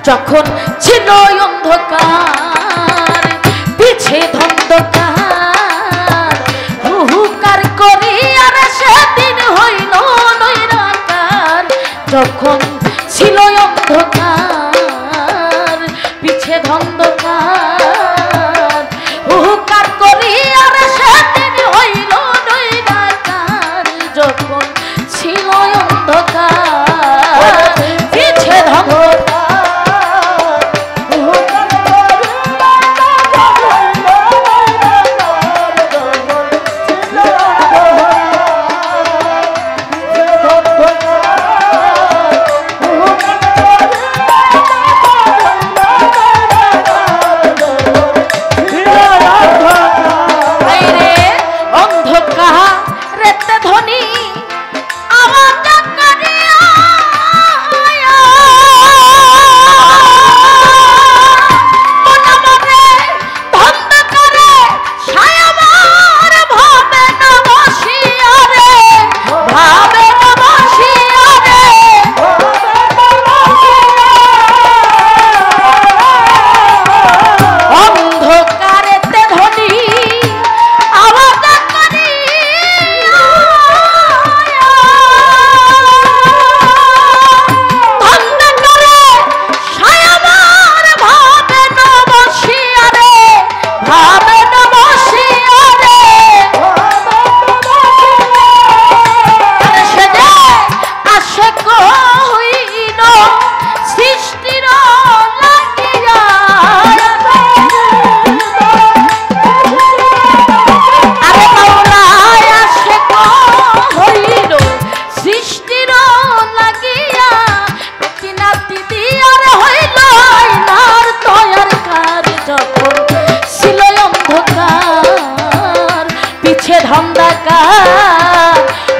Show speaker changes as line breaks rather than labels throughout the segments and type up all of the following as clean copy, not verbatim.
যখন ছিল অন্ধকার পিছে ধন্ধকার হুহুকার করি আর সেদিন হইল নৈরাকার যখন ছিল অন্ধকার পিছে ধন্ধকার হুহুকার করি আর সেদিন হইল নৈরাকার যখন ছিল অন্ধকার পিছে ধন্ধকার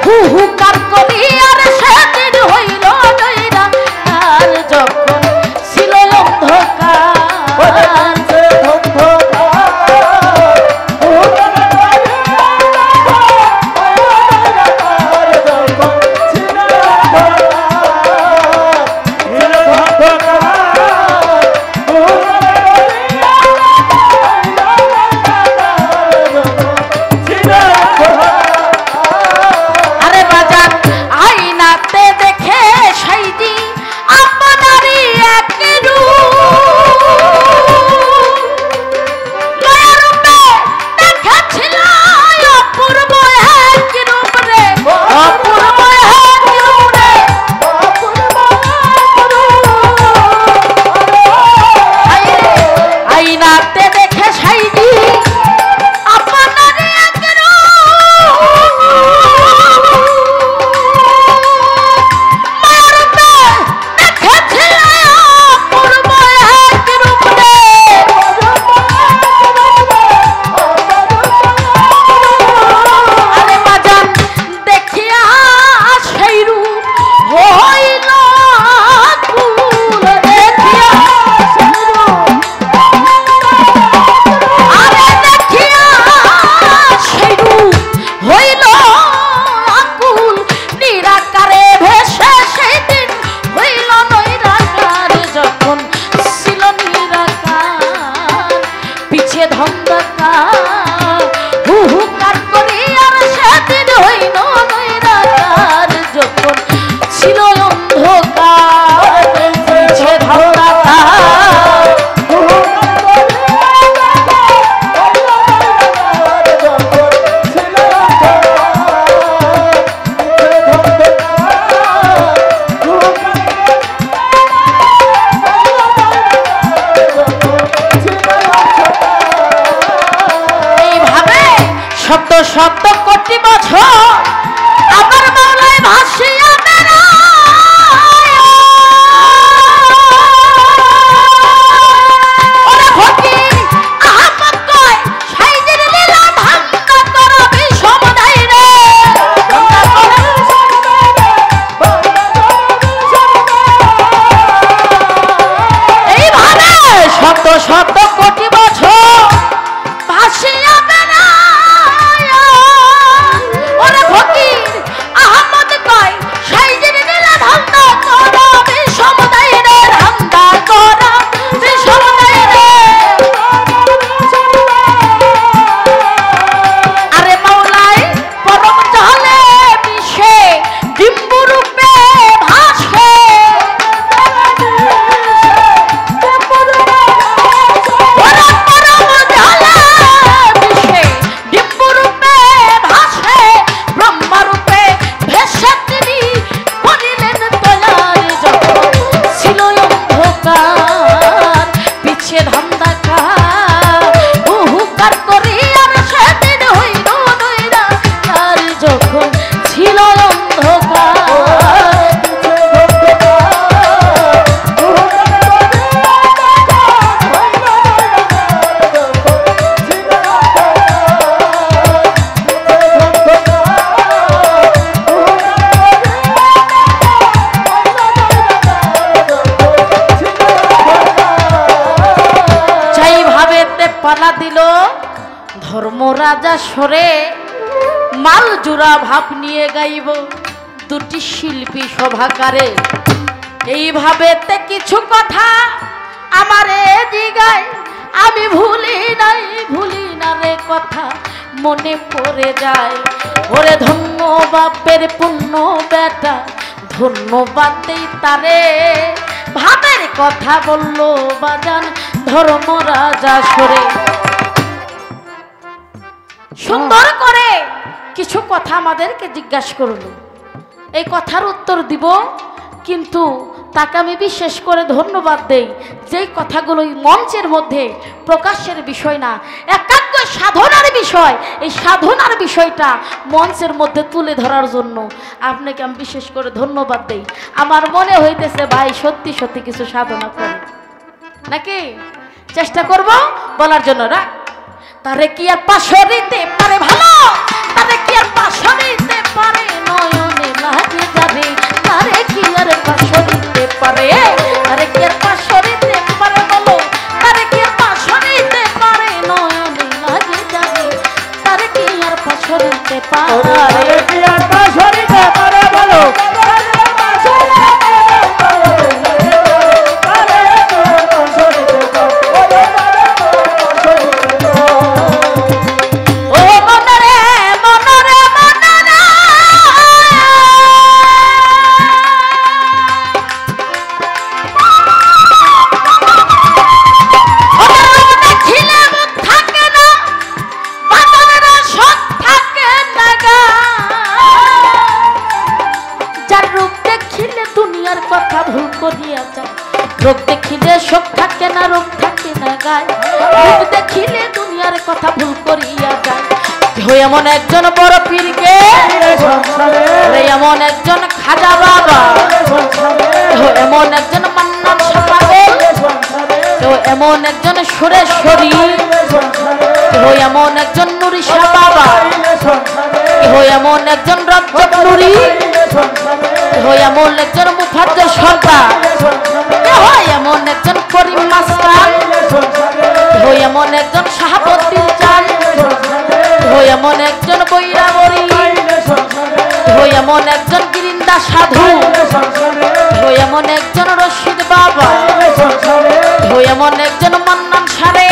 হুহুকার করি আর সেদিন হইল নৈরাকার যখন ছিল অন্ধকার শব্দ কোটি বছর আমার মাওলায় ভাসিয়া বেড়ায় ওরে ফকির আহমদ কয় সাইদের লীলা ভাঙ্গা করবি সমদাই রে এইভাবে শব্দ কোটি বছর ভাসিয়া বেড়ায় ওরে ফকির পালা দিল ধর্মরাজা সরে মাল জোড়া ভাব নিয়ে গাইব দুটি শিল্পী সভাকারে এইভাবে কিছু কথা আমারে জিগায় আমি ভুলি না রে কথা মনে পড়ে যায় ওরে ধন্য বাপের পুণ্য বেটা ধন্যবাদ দেই তারে ভাবের কথা বলল বাজান ধর্মরাজা সরে সুন্দর করে কিছু কথা আমাদেরকে জিজ্ঞাসা করলো এই কথার উত্তর দিব কিন্তু তাকে আমি বিশেষ করে ধন্যবাদ দেই যেই কথাগুলো মঞ্চের মধ্যে প্রকাশের বিষয় না একাগ্র সাধনার বিষয় এই সাধনার বিষয়টা মঞ্চের মধ্যে তুলে ধরার জন্য আপনাকে আমি বিশেষ করে ধন্যবাদ দেই আমার মনে হইতেছে ভাই সত্যি সত্যি কিছু সাধনা করে নাকি চেষ্টা করব বলার জন্য রাখ তারে কি আর পাশরিতে পারে ভালো তারে কি আর পাশরিতে পারে নয়নে লাগে যাবে তারে কি আর পাশরিতে পারে তারে কি আর পাশরিতে পারে বলো তারে কি আর পাশরিতে পারে নয়নে লাগে যাবে তারে কি আর পাশরিতে পারে
তারে কি আর পাশরিতে পারে বলো
রোগ দেখিলে শোক থাকে না রোগ থাকে না গায় রূপ দেখিলে দুনিয়ার কথা ভুল করিয়া যায় এমন একজন বড় পীরকে এমন একজন খাজা বাবা এমন একজন মান্নান সাপাগল এমন একজন সুরেশ্বরী এমন একজন নুরি শাহ বাবা এমন একজন রজ্জব নুরি এমন একজন মুফাজ্জল সরকার এমন একজন করিম মাস্টার এমন একজন শাহাবুদ্দিন চান এমন একজন বৈরাবরী এমন একজন গিরিন্দা সাধু এমন একজন রশিদ বাবা এমন একজন মান্নান সারে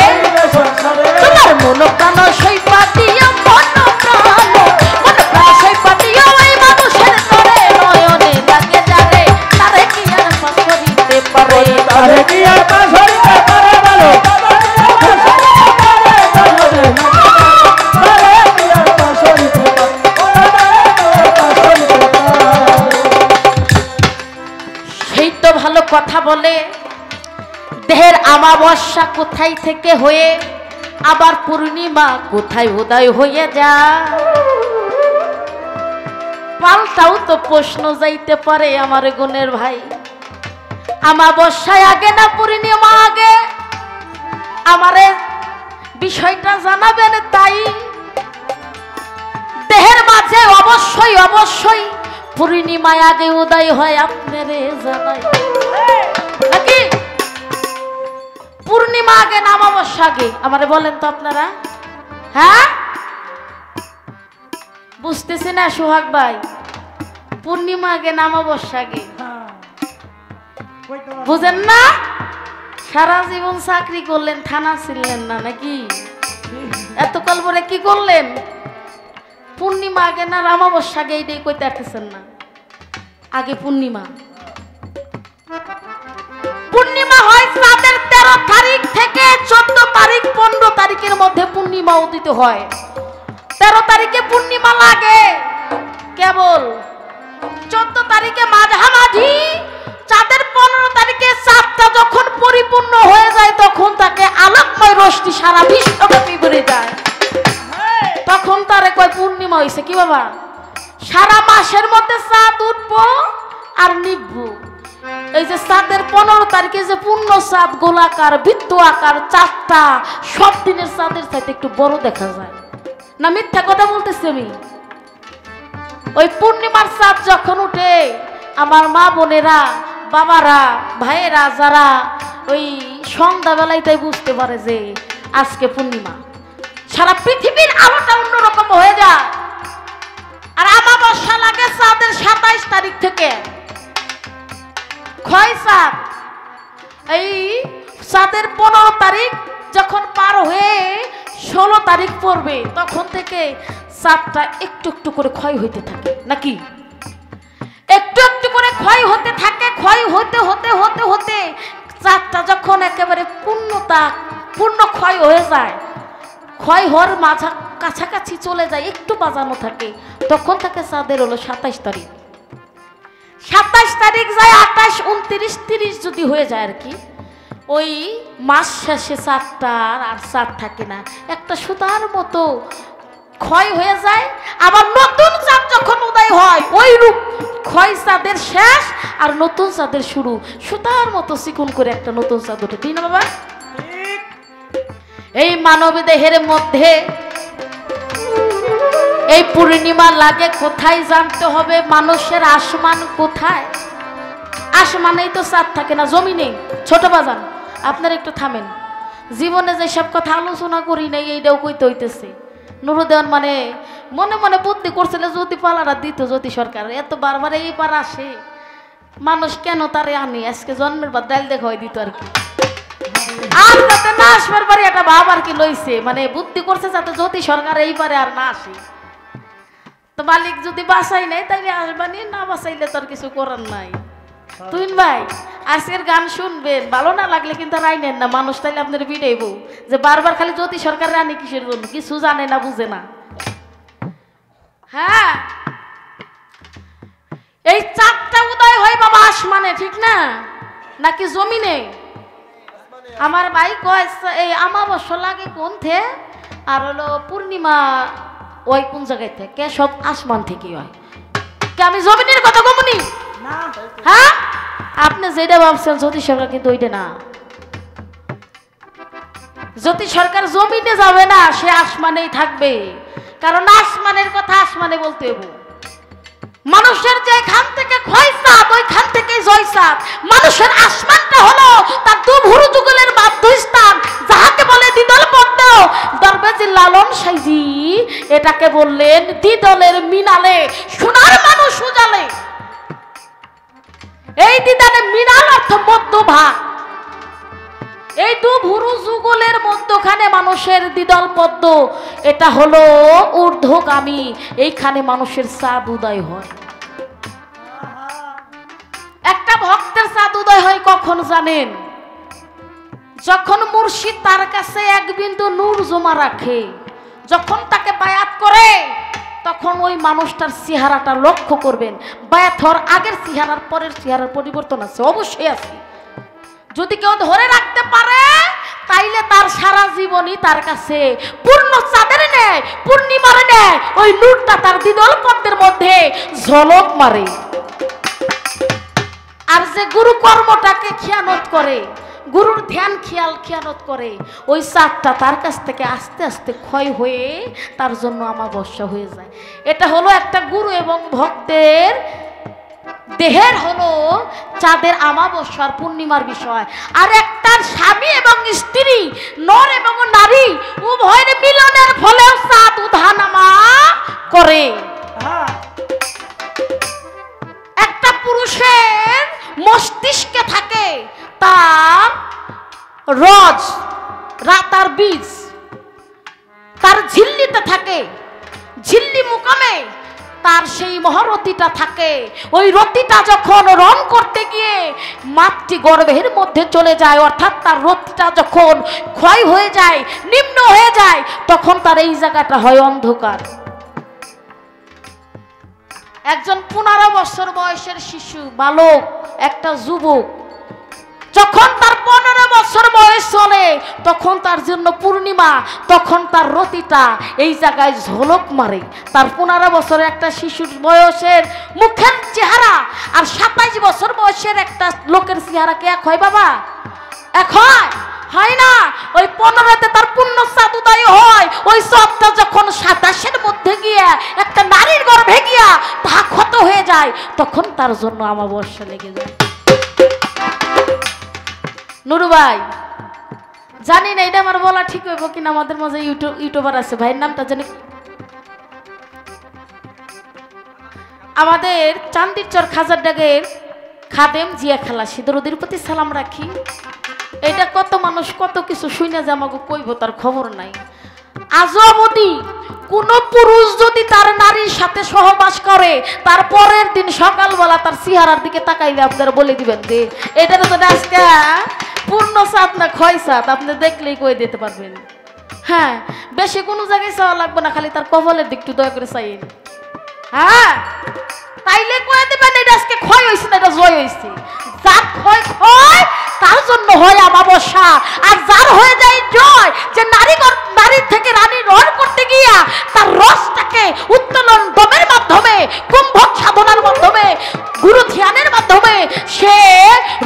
তোমার মন প্রাণ সৈপা দিয়া মন প্রাণ সৈপা দিয়া ওই মানুষের তরে নয়নে লাগে যারে তারে কি আর পাশরিতে পারে
তারে কি আর পাশরিতে পারে বলো
সেই তো ভালো কথা বলে দেহের আমাবস্যা কোথায় থেকে হয়ে আবার পূর্ণিমা কোথায় উদয় হয়ে যায় পাল্টাও তো প্রশ্ন যাইতে পারে আমার গুণের ভাই আমাবস্যায় আগে না পূর্ণিমা আগে আমারে বিষয়টা জানাবেন তাই দেহের মাঝে অবশ্যই অবশ্যই পূর্ণিমায় আগে উদয় হয় আপনারে জানাই নাকি পূর্ণিমা আগে না অমাবস্যা আগে আমারে বলেন তো আপনারা হ্যাঁ বুঝতেছি না সোহাগ ভাই পূর্ণিমা আগে না অমাবস্যা আগে বুঝেন না সারা জীবন চাকরি করলেন থানা ছিলেন না নাকি এতকাল পরে কি করলেন পূর্ণিমা আগে না অমাবস্যা আগে এইটাই কইতে আসতেছেন না আগে পূর্ণিমা পূর্ণিমা হয় চাঁদের 13 তারিখ থেকে 14 তারিখ 15 তারিখের মধ্যে পূর্ণিমা উদিত হয় 13 তারিখে পূর্ণিমা লাগে কেবল 14 তারিখে মাঝামাঝি চাঁদের 15 তারিখে চাঁদটা যখন পরিপূর্ণ হয়ে যায় তখন তাকে আলোকময় রশ্মি সারা বিশ্বব্যাপী ভরে যায় তখন তারে কয় পূর্ণিমা হইছে কি বাবা সারা মাসের মধ্যে চাঁদ উঠবো আর নিভবো এই যে চাঁদের 15 তারিখে যে পূর্ণ চাঁদ গোলাকার বৃত্ত আকার চাঁদটা সব দিনের চাঁদের চাইতে একটু বড় দেখা যায় না মিথ্যা কথা বলতেছি আমি ওই পূর্ণিমার চাঁদ যখন উঠে আমার মা বোনেরা বাবারা ভাইয়েরা যারা ওই সন্ধ্যাবেলায় তাই বুঝতে পারে যে আজকে পূর্ণিমা, সারা পৃথিবীর আলোটা অন্যরকম হয়ে যায়। আর আমাবস্যা লাগে চাঁদের 27 তারিখ থেকে। ক্ষয় চাঁদ, এই চাঁদের 15 তারিখ যখন পার হয়ে 16 তারিখ পড়বে, তখন থেকে চাঁদটা একটু একটু করে ক্ষয় হইতে থাকে, নাকি একটু একটু করে ক্ষয় হতে থাকে। ক্ষয় হতে হতে হতে হতে চাঁদটা যখন একেবারে পূর্ণ ক্ষয় হয়ে যায়, ক্ষয় হওয়ার কাছাকাছি চলে যায়, একটু বাজানো থাকে, তখন থেকে চাঁদের হলো 27 তারিখ। 27 তারিখ যায় 28, 29, 30 যদি হয়ে যায় আর কি, ওই মাস শেষে চাঁদটার আর চাঁদ থাকে না, একটা সুতার মতো ক্ষয় হয়ে যায়। আবার নতুন চাঁদ যখন উদয় হয়, ওই রূপ ক্ষয় চাঁদের শেষ আর নতুন চাঁদের শুরু, সুতার মতো চিকুন করে একটা নতুন চাঁদ ওঠে, ঠিক না বাবা? এই মানব দেহের মধ্যে এই পূর্ণিমা লাগে কোথায় জানতে হবে। মানুষের আসমান কোথায়? আসমানেই তো চাঁদ থাকে না, জমিনে। ছোট বাজান, আপনারা একটু থামেন, জীবনে যেসব কথা আলোচনা করি নাই এইটাও কইতে হইতেছে। নুরুদেওয়ান মানে মনে মনে বুদ্ধি করছিল জ্যোতি পালারা দিত, জ্যোতি সরকার এত বারবার এই পার আসে, মানুষ কেন তারে আনি, আজকে জন্মের বা ডাইল দেখা হয় দিত আর কি। আর যাতে না আসবার পারে একটা ভাব আর কি লইছে, মানে বুদ্ধি করছে যাতে জ্যোতি সরকার এই পারে আর না আসে। তো মালিক যদি বাঁচাই নাই তাইলে আসবানি, না বাঁচাইলে তোর কিছু করার নাই। তুই ভাই আজকের গান শুনবেন, ভালো না লাগলে কিন্তু রাইনেন না, মানুষ তাইলে আপনার বিড়াইব যে বারবার খালি জ্যোতি সরকার রানী কিসের জন্য, কিছু জানে না, বুঝে না। হ্যাঁ, এই চাঁদটা উদয় হয় বাবা আসমানে, ঠিক না, নাকি জমিনে? আমার ভাই কয় এই আমাবস্যা লাগে কোনথে আর হলো পূর্ণিমা ওই কোন জায়গায় থেকে, সব আসমান থেকে হয়। কে আমি জমিনের কথা কমনি? হ্যাঁ, আপনি যেটা ভাবছেন জ্যোতি সরকার কিন্তু ওইটা না। জ্যোতি সরকার জমিনে যাবে না, সে আসমানেই থাকবে, কারণ আসমানের কথা আসমানে বলতে হবে। মানুষের যেখান থেকে ক্ষয় চাঁদ, ওইখান থেকে জয় চাঁদ। মানুষের আসমানটা হলো তার দুভুরু যুগলের বাধ্যস্থান, যাহাকে বলে দ্বিদল পদ্ম। দরবেজি লালন সাইজি এটাকে বললেন দ্বিদলের মিনালে সোনার মানুষ উজালে। এই দ্বিদলে মিনাল অর্থ মধ্যভাগ, এই দুভুরু যুগলের মধ্যখানে মানুষের দ্বিদল পদ্ম, এটা হলো ঊর্ধ্বগামী, এইখানে মানুষের চাঁদ উদয় হয়। একটা ভক্তের চাঁদ উদয় হয় কখন জানেন? যখন মুর্শিদ তার কাছে এক বিন্দু নূর জমা রাখে, যখন তাকে বায়াত করে, তখন ওই মানুষটার চেহারাটা লক্ষ্য করবেন। বায়াত হওয়ার আগের চেহারার পরের চেহারার পরিবর্তন আছে, অবশ্যই আছে। যদি কেউ ধরে রাখতে পারে তাইলে তার সারা জীবনই তার কাছে পূর্ণ চাঁদের নেয়, পূর্ণিমার নেয়, ওই নূরটা তার দ্বিদল পদ্মের মধ্যে ঝলক মারে। আর যে গুরু কর্মটাকে খিয়ানত করে, গুরুর ধ্যান খিয়ানত করে, ওই চাঁদটা তার কাছ থেকে আস্তে আস্তে ক্ষয় হয়ে তার জন্য আমাবস্যা হয়ে যায়। এটা হলো একটা গুরু এবং ভক্তের দেহের হলো চাঁদের আমাবস্যার পূর্ণিমার বিষয়। আর একটা স্বামী এবং স্ত্রী, নর এবং নারী উভয়ের মিলনের ফলে চাঁদ উঠানামা করে। একটা পুরুষের মস্তিষ্কে থাকে তার রজ, তার বীজ, তার ঝিল্লিতে থাকে, ঝিল্লি মুকামে তার সেই মহারতিটা থাকে। ওই রতিটা যখন রং করতে গিয়ে মাতৃগর্ভের মধ্যে চলে যায়, অর্থাৎ তার রতিটা যখন ক্ষয় হয়ে যায়, নিম্ন হয়ে যায়, তখন তার এই জায়গাটা হয় অন্ধকার। একজন 15 বছর বয়সের শিশু, বালক, একটা যুবক, যখন তার 15 বছর বয়স চলে, তখন তার জন্য পূর্ণিমা, তখন তার রতিটা এই জায়গায় ঝলক মারে। তার 15 বছরের একটা শিশুর বয়সের মুখের চেহারা আর 27 বছর বয়সের একটা লোকের চেহারা কি এক হয় বাবা? এক হয়? হয় না। ওই 15তে তার পূর্ণ চাঁদ উদয় হয়, ওই চাঁদটা যখন 27-এর মধ্যে গিয়ে একটা নারীর গর্ভে গিয়া তা ক্ষত হয়ে যায়, তখন তার জন্য আমাবস্যা লেগে যায়। নুরু ভাই, জানি না এটা আমার বলা ঠিক হইব কিনা। আমাদের মাঝে ইউটিউবার আছে, ভাইয়ের নামটা জানি, আমাদের চান্দির চর খাজারডাঙ্গের খাদেম জিয়া খালা সিদরুদের প্রতি সালাম রাখি। এটা কত মানুষ কত কিছু শুনে যে আমাকে কইব তার খবর নাই। আজও অবধি কোন পুরুষ যদি তার নারীর সাথে সহবাস করে তার পরের দিন সকালবেলা তার চেহারার দিকে তাকাইলে আপনারা বলে দিবেন যে এটা তো আজকে পূর্ণ চাঁদ না ক্ষয় চাঁদ, আপনি দেখলেই কই দিতে পারবেন। হ্যাঁ, বেশি কোনো জায়গায় চাওয়া লাগবে না, খালি তার কপালের দিকটু দয়া করে চাইন। হ্যাঁ, তাইলে কয়ে দেবেন এটা আজকে ক্ষয় হয়েছে না এটা জয় হয়েছে। যার ক্ষয় ক্ষয় তার জন্য হয় অমাবস্যা, আর যার হয়ে যায় জয়, যে নারীর থেকে রানী রণ করতে গিয়া তার রসটাকে উত্তোলন দমের মাধ্যমে, কুম্ভক সাধনার মাধ্যমে, গুরু ধ্যানের মাধ্যমে সে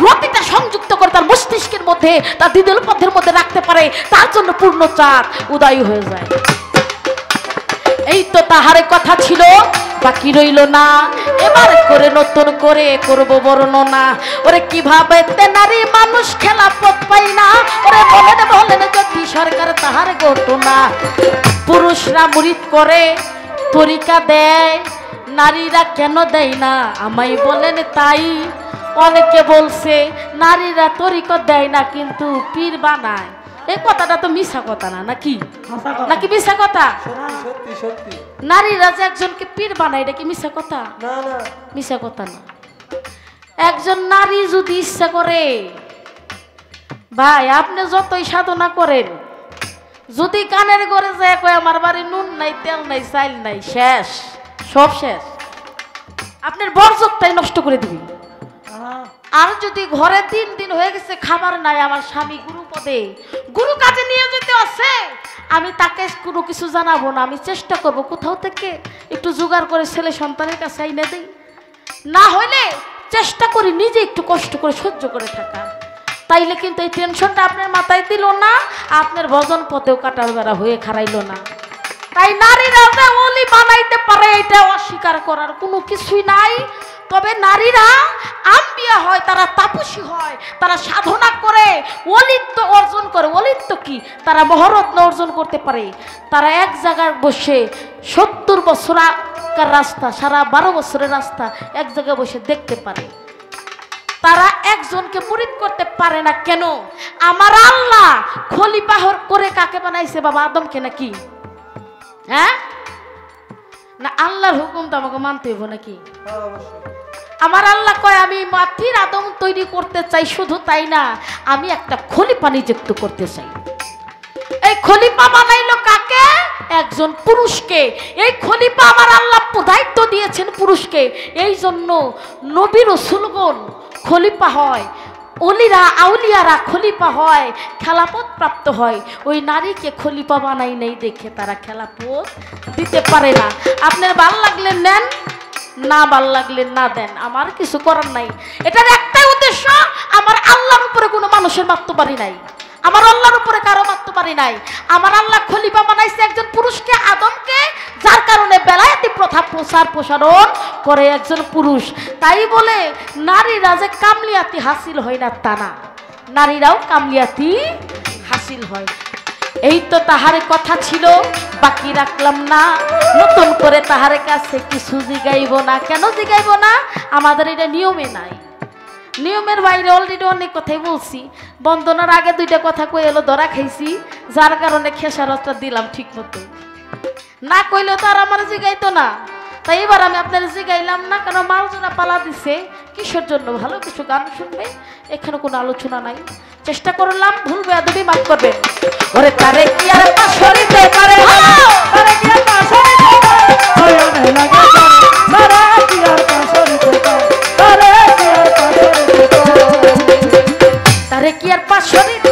রতিটা সংযুক্ত করে তার মস্তিষ্কের মধ্যে, তার দিদল পথের মধ্যে রাখতে পারে, তার জন্য পূর্ণ চাঁদ উদয় হয়ে যায়। এই তো তাহার কথা ছিল, বাকি রইল না। এবার করে নতুন করে করব বর্ণনা। ওরে কিভাবে নারী মানুষ খেলাফত পাই না, ওরে বলেন যদি সরকার তাহার ঘটনা। পুরুষরা মুরিদ করে তরিকা দেয়, নারীরা কেন দেয় না আমায় বলেন তাই। অনেকে বলছে নারীরা তরিকা দেয় না কিন্তু পীর বানায়। এই কথাটা তো মিশা কথা না, নাকি নাকি মিশা কথা?
সত্যি সত্যি
নারীরা যে একজনকে পীর বানায় এটা কি মিশা কথা?
না না,
মিশা কথা না। একজন নারী যদি ইচ্ছা করে, ভাই আপনি যতই সাধনা করেন, যদি কানের ঘরে যায় কয় আমার বাড়ি নুন নাই, তেল নাই, চাইল নাই, শেষ, সব শেষ, আপনার বরজতটাই নষ্ট করে দিবি। আর যদি ঘরে 3 দিন হয়ে গেছে খাবার নাই, আমার স্বামী গুরু পদে গুরু কাজে নিয়ে যেতে আছে, আমি তাকে কোনো কিছু জানাবো না, আমি চেষ্টা করব কোথাও থেকে একটু জোগাড় করে ছেলে সন্তানের কাছে আইনে দেই, না হইলে চেষ্টা করি নিজে একটু কষ্ট করে সহ্য করে থাকা। তাইলে কিন্তু এই টেনশনটা আপনার মাথায় দিল না, আপনার ভজন পথেও কাটার বেড়া হয়ে খারাইল না। তাই নারীরা যে ওলি বানাইতে পারে এটা অস্বীকার করার কোনো কিছুই নাই। তবে নারীরা আম্বিয়া হয়, তারা তাপসী হয়, তারা সাধনা করে ওলিত্ব অর্জন করে। ওলিত্ব কি? তারা মহারত্ন অর্জন করতে পারে। তারা এক জায়গায় বসে 70 বছরের রাস্তা, সারা 12 বছরের রাস্তা এক জায়গায় বসে দেখতে পারে। তারা একজনকে মুরিদ করতে পারে না কেন? আমার আল্লাহ খলিফা করে কাকে বানাইছে বাবা? আদমকে নাকি? হ্যাঁ না, আল্লাহর হুকুম তো আমাকে মানতে হইব নাকি? আমার আল্লাহ কয় আমি মাটির আদম তৈরি করতে চাই, শুধু তাই না আমি একটা খলিফা নিযুক্ত করতে চাই। এই খলিফা বানাইলো কাকে? একজন পুরুষকে। এই খলিফা আমার আল্লাহ দায়িত্ব দিয়েছেন পুরুষকে। এই জন্য নবী রাসূলগণ খলিফা হয়, ওলিরা আউলিয়ারা খলিফা হয়, খেলাফত প্রাপ্ত হয়। ওই নারীকে খলিফা বানাই নেই দেখে তারা খেলাফত দিতে পারে না। আপনার ভাল লাগলে নেন, না ভাল লাগলে না দেন, আমার কিছু করার নাই। এটার একটাই উদ্দেশ্য, আমার আল্লাহর উপরে কোনো মানুষের মারতে পারি নাই, আমার আল্লাহর উপরে কারো মারতে পারি নাই। আমার আল্লাহ খলিফা বানাইছে একজন পুরুষকে, আদমকে, যার কারণে বেলায়েতি প্রথা প্রসারণ করে একজন পুরুষ। তাই বলে নারীরা যে কামলিয়াতি হাসিল হয় না তা না, নারীরাও কামলিয়াতি হাসিল হয়। এই তো তাহার কথা ছিল, বাকি রাখলাম না। নতুন করে তাহার কাছে কিছু জিগাইব না। কেন জিগাইব না? আমাদের এটা নিয়মে নাই, নিয়মের বাইরে অলরেডি অনেক কথাই বলছি। বন্দনার আগে 2টা কথা কই এলো, ধরা খাইছি, যার কারণে খেসারতটা দিলাম ঠিক মতো। না কইলে তো আর আমার জিগাইতো না। তাই এবার আমি আপনার জিগাইলাম না, কারণ মালজোড়া পালা দিছে কিসের জন্য? ভালো কিছু গান শুনবে, এখানে কোনো আলোচনা নাই। চেষ্টা করলাম, ভুল বেয়াদবি মাফ করবে। ওরে তারে কি আর পাশরিতে পারে, তারে কি আর পাশরিতে পারে,
লাগে তারে কি আর পাশরিতে পারে, তারে কি আর পাশরিতে পারে,
তারে কি আর পাশরিতে